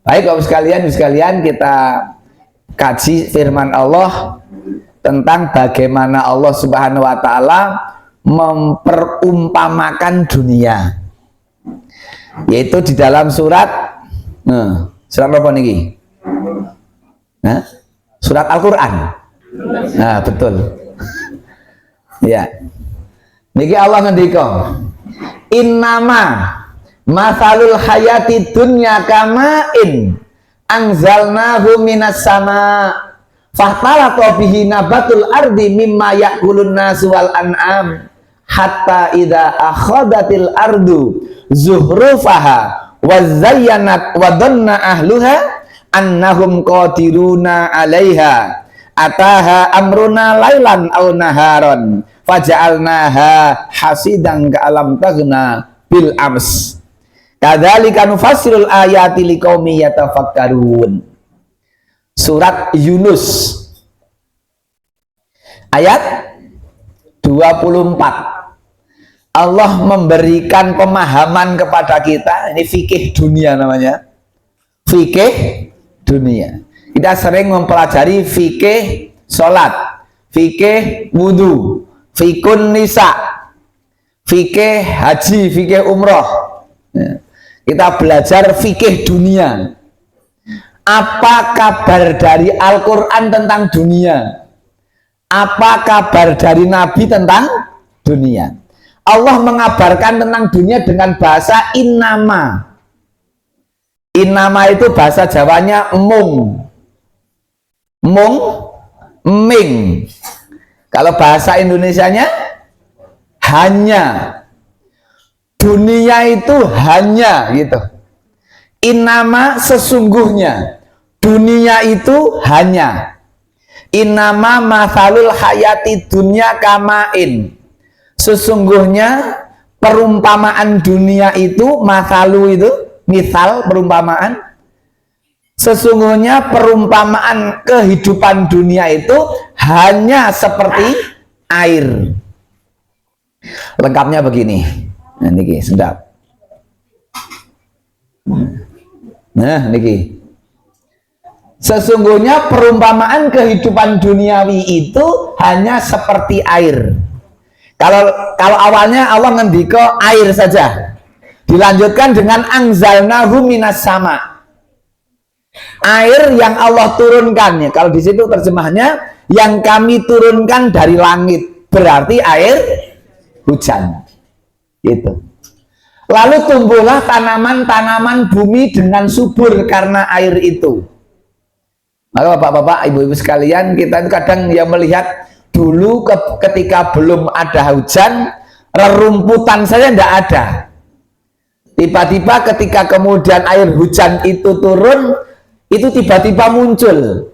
Baik Bapak sekalian kita kaji firman Allah tentang bagaimana Allah Subhanahu wa taala memperumpamakan dunia. Yaitu di dalam surat apa niki? Surat Al-Qur'an. Nah, betul. Ya. Niki Allah ngendika, "Innama masalul hayati dunya kama'in anzalnahu minas sama fahtalaqa bihi nabatul ardi mimma ya'kulun nasu wal an'am hatta idza akhadatil ardu zuhrufaha wa zayyanat wa dhanna ahluha annahum qadiruna 'alaiha ataha amruna lailan aw naharon faja'alnaha hasidan ka'alam taghna bil ams." Kadzalika nufassirul ayati liqaumi yatafakkarun. Surat Yunus ayat 24. Allah memberikan pemahaman kepada kita, ini fikih dunia namanya. Fikih dunia. Kita sering mempelajari fikih salat, fikih wudu, fikun nisa, fikih haji, fikih umroh. Kita belajar fikih dunia. Apa kabar dari Al-Quran tentang dunia? Apa kabar dari Nabi tentang dunia? Allah mengabarkan tentang dunia dengan bahasa innama. Innama itu bahasa Jawanya mung, ming. Kalau bahasa Indonesianya hanya. Dunia itu hanya gitu. Innama sesungguhnya. Dunia itu hanya. Innama masalul hayati dunya kamain. Sesungguhnya perumpamaan dunia itu, masalu itu, misal perumpamaan. Sesungguhnya perumpamaan kehidupan dunia itu hanya seperti air. Lengkapnya begini. Nah, niki sedap. Nah, niki. Sesungguhnya perumpamaan kehidupan duniawi itu hanya seperti air. Kalau awalnya Allah ngendika air saja. Dilanjutkan dengan anzalnahu minas sama. Air yang Allah turunkan ya. Kalau di situ terjemahnya yang kami turunkan dari langit. Berarti air hujan. Gitu. Lalu tumbuhlah tanaman-tanaman bumi dengan subur karena air itu. Maka bapak-bapak, ibu-ibu sekalian, kita itu kadang ya melihat dulu ketika belum ada hujan, rerumputan saja tidak ada. Tiba-tiba ketika kemudian air hujan itu turun, itu tiba-tiba muncul.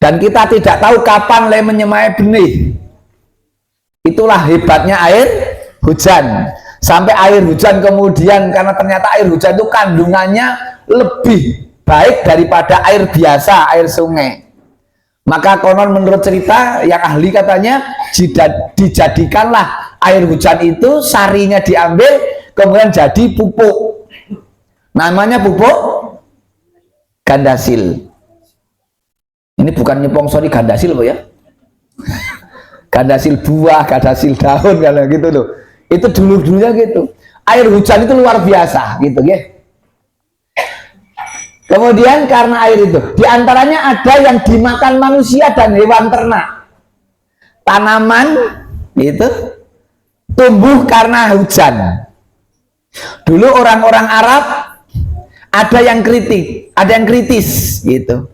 Dan kita tidak tahu kapan menyemai benih. Itulah hebatnya air hujan. Sampai air hujan kemudian, karena ternyata air hujan itu kandungannya lebih baik daripada air biasa, air sungai. Maka konon menurut cerita yang ahli katanya dijadikanlah air hujan itu, sarinya diambil kemudian jadi pupuk. Namanya pupuk gandasil. Ini bukan nyepong, sorry, gandasil loh ya. Gandasil buah, gandasil daun, kalau gitu loh. Itu dulu-dulunya gitu. Air hujan itu luar biasa gitu ya. Kemudian karena air itu, diantaranya ada yang dimakan manusia dan hewan ternak. Tanaman itu tumbuh karena hujan. Dulu orang-orang Arab ada yang kritis gitu.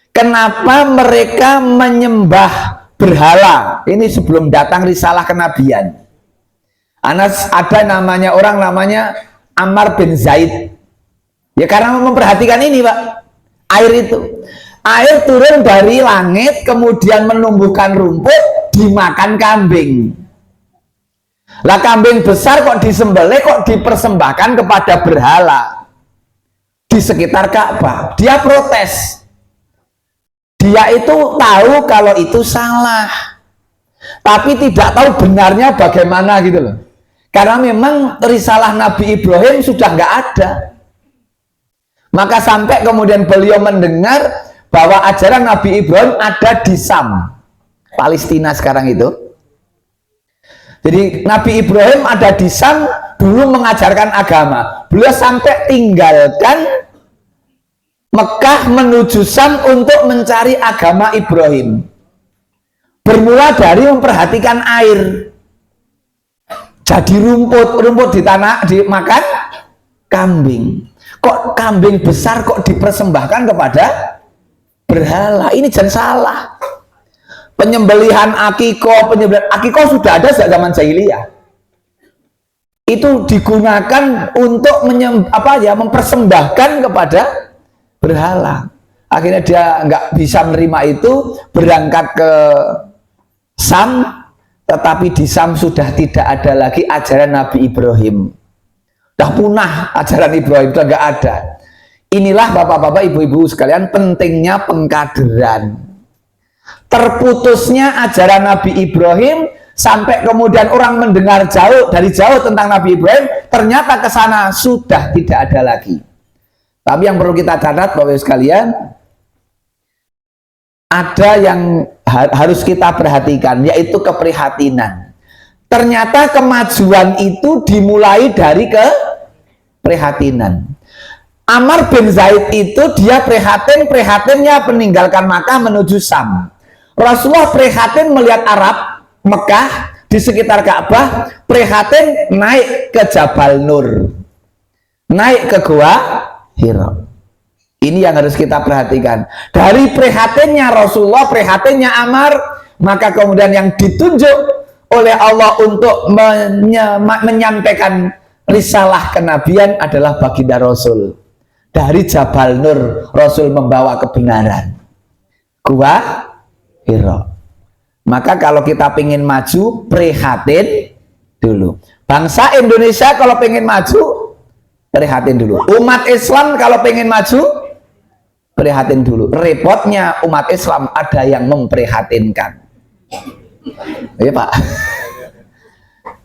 Kenapa mereka menyembah berhala? Ini sebelum datang risalah kenabian. Ada namanya orang namanya Ammar bin Zaid. Ya karena memperhatikan ini Pak, air itu. Air turun dari langit kemudian menumbuhkan rumput, dimakan kambing. Lah kambing besar kok disembelih, kok dipersembahkan kepada berhala di sekitar Ka'bah. Dia protes. Dia itu tahu kalau itu salah, tapi tidak tahu benarnya bagaimana gitu loh. Karena memang risalah Nabi Ibrahim sudah nggak ada. Maka sampai kemudian beliau mendengar bahwa ajaran Nabi Ibrahim ada di Sam, Palestina sekarang itu. Jadi Nabi Ibrahim ada di Sam, dulu mengajarkan agama. Beliau sampai tinggalkan Mekah menuju Sam untuk mencari agama Ibrahim. Bermula dari memperhatikan air. Jadi rumput di tanah dimakan kambing. Kok kambing besar kok dipersembahkan kepada berhala? Ini jangan salah. Penyembelihan akikoh sudah ada sejak zaman jahiliyah. Itu digunakan untuk mempersembahkan kepada berhala. Akhirnya dia nggak bisa menerima itu, berangkat ke Sam, tetapi di Sam sudah tidak ada lagi ajaran Nabi Ibrahim. Sudah punah ajaran Ibrahim, sudah nggak ada. Inilah bapak-bapak, ibu-ibu sekalian, pentingnya pengkaderan. Terputusnya ajaran Nabi Ibrahim, sampai kemudian orang mendengar dari jauh tentang Nabi Ibrahim, ternyata ke sana sudah tidak ada lagi. Tapi yang perlu kita catat Bapak Ibu sekalian, ada yang harus kita perhatikan, yaitu keprihatinan. Ternyata kemajuan itu dimulai dari keprihatinan. Amr bin Zaid itu dia prihatinnya meninggalkan Makkah menuju Sam. Rasulullah prihatin melihat Arab, Mekah, di sekitar Ka'bah, prihatin naik ke Jabal Nur, naik ke Gua Hira. Ini yang harus kita perhatikan. Dari prihatinnya Rasulullah, prihatinnya Amr, maka kemudian yang ditunjuk oleh Allah untuk menyampaikan risalah kenabian adalah baginda Rasul. Dari Jabal Nur, Rasul membawa kebenaran. Gua Hira. Maka kalau kita pengen maju, prihatin dulu. Bangsa Indonesia kalau pengen maju, prihatin dulu. Umat Islam kalau pengen maju, prihatin dulu. Repotnya umat Islam ada yang memprihatinkan. Iya Pak.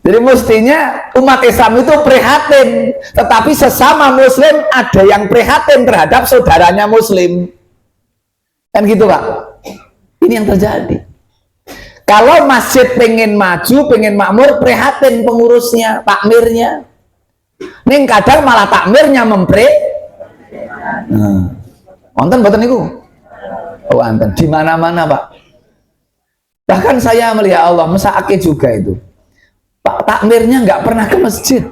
Jadi mestinya umat Islam itu prihatin, tetapi sesama Muslim ada yang prihatin terhadap saudaranya Muslim. Kan gitu Pak. Ini yang terjadi. Kalau masjid pengen maju, pengen makmur, prihatin pengurusnya, takmirnya. Ning kadang malah takmirnya wonten mboten niku? Oh wonten, di mana-mana Pak. Bahkan saya melihat Allah mesake juga itu. Pak takmirnya nggak pernah ke masjid.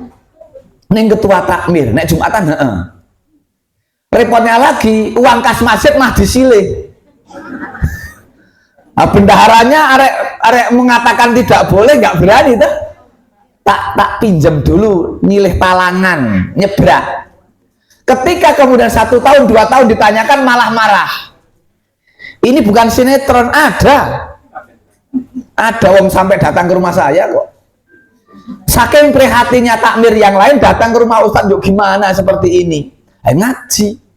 Ning ketua takmir, nek Jumatan repotnya lagi, uang kas masjid mah disilih. Nah, bendaharanya arek mengatakan tidak boleh, nggak berani tuh. Tak pinjam dulu, nilih talangan, nyebrang. Ketika kemudian 1 tahun, 2 tahun ditanyakan malah marah. Ini bukan sinetron, ada wong sampai datang ke rumah saya kok. Saking prihatinnya takmir yang lain datang ke rumah Ustadz, yuk gimana seperti ini? Ngaji.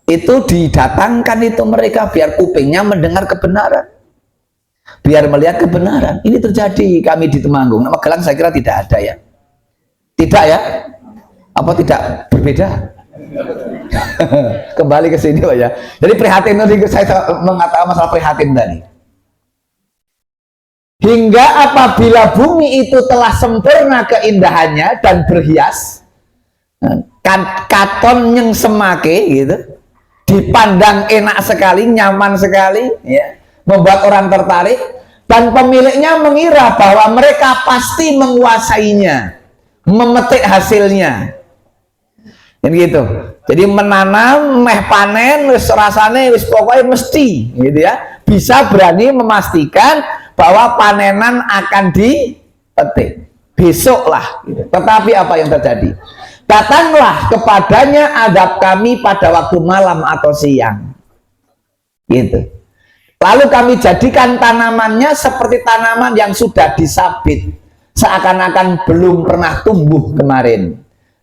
Itu didatangkan itu mereka biar kupingnya mendengar kebenaran, biar melihat kebenaran. Ini terjadi kami di Temanggung. Magelang saya kira tidak ada ya. Tidak ya? Apa tidak berbeda? Kembali ke sini Pak ya. Jadi prihatin tadi saya mengatakan masalah prihatin tadi. Hingga apabila bumi itu telah sempurna keindahannya dan berhias, katon yang semake gitu, dipandang enak sekali, nyaman sekali, ya, membuat orang tertarik, dan pemiliknya mengira bahwa mereka pasti menguasainya, memetik hasilnya, kan gitu. Jadi menanam, meh panen, wis rasane wis pokoknya mesti, gitu ya, bisa berani memastikan bahwa panenan akan dipetik besok lah, gitu. Tetapi apa yang terjadi? Datanglah kepadanya azab kami pada waktu malam atau siang, gitu. Lalu kami jadikan tanamannya seperti tanaman yang sudah disabit, seakan-akan belum pernah tumbuh kemarin.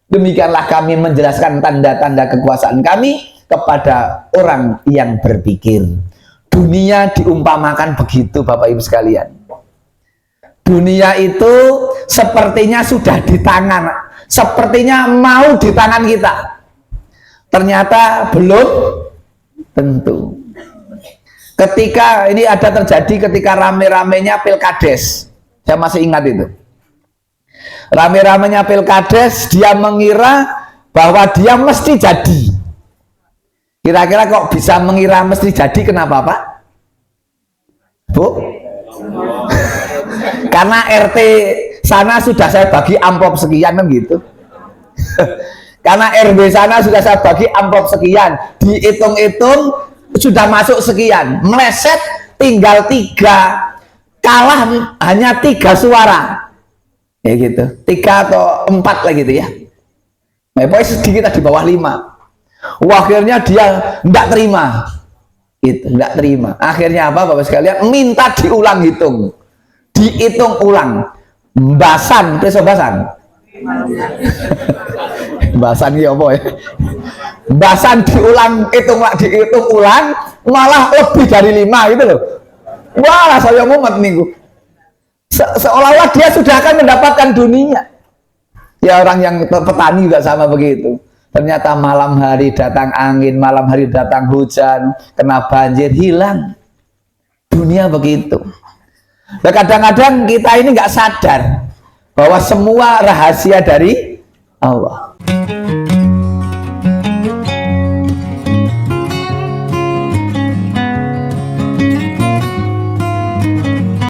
Demikianlah kami menjelaskan tanda-tanda kekuasaan kami kepada orang yang berpikir. Dunia diumpamakan begitu Bapak Ibu sekalian. Dunia itu sepertinya sudah di tangan, sepertinya mau di tangan kita. Ternyata belum tentu. Ketika ini ada terjadi ketika rame-ramenya Pilkades, saya masih ingat itu. Rame-ramenya Pilkades, dia mengira bahwa dia mesti jadi. Kira-kira kok bisa mengira mesti jadi, kenapa Pak? Bu? Karena RT sana sudah saya bagi amplop sekian kan gitu. Karena RW sana sudah saya bagi amplop sekian, dihitung-hitung sudah masuk sekian, meleset tinggal 3, kalah hanya 3 suara, ya gitu, 3 atau 4 lah gitu ya. Nah, pokoknya sedikit di bawah 5. Akhirnya dia tidak terima, itu tidak terima. Akhirnya apa Bapak sekalian? Minta diulang dihitung ulang. Basan, basan. Basan ya apa ya? Basan dihitung ulang, malah lebih dari 5 gitu loh. Wah, saya mumet minggu. Seolah-olah dia sudah akan mendapatkan dunia. Ya orang yang petani juga sama begitu. Ternyata malam hari datang angin, malam hari datang hujan, kena banjir, hilang. Dunia begitu. Nah, kadang-kadang kita ini nggak sadar bahwa semua rahasia dari Allah.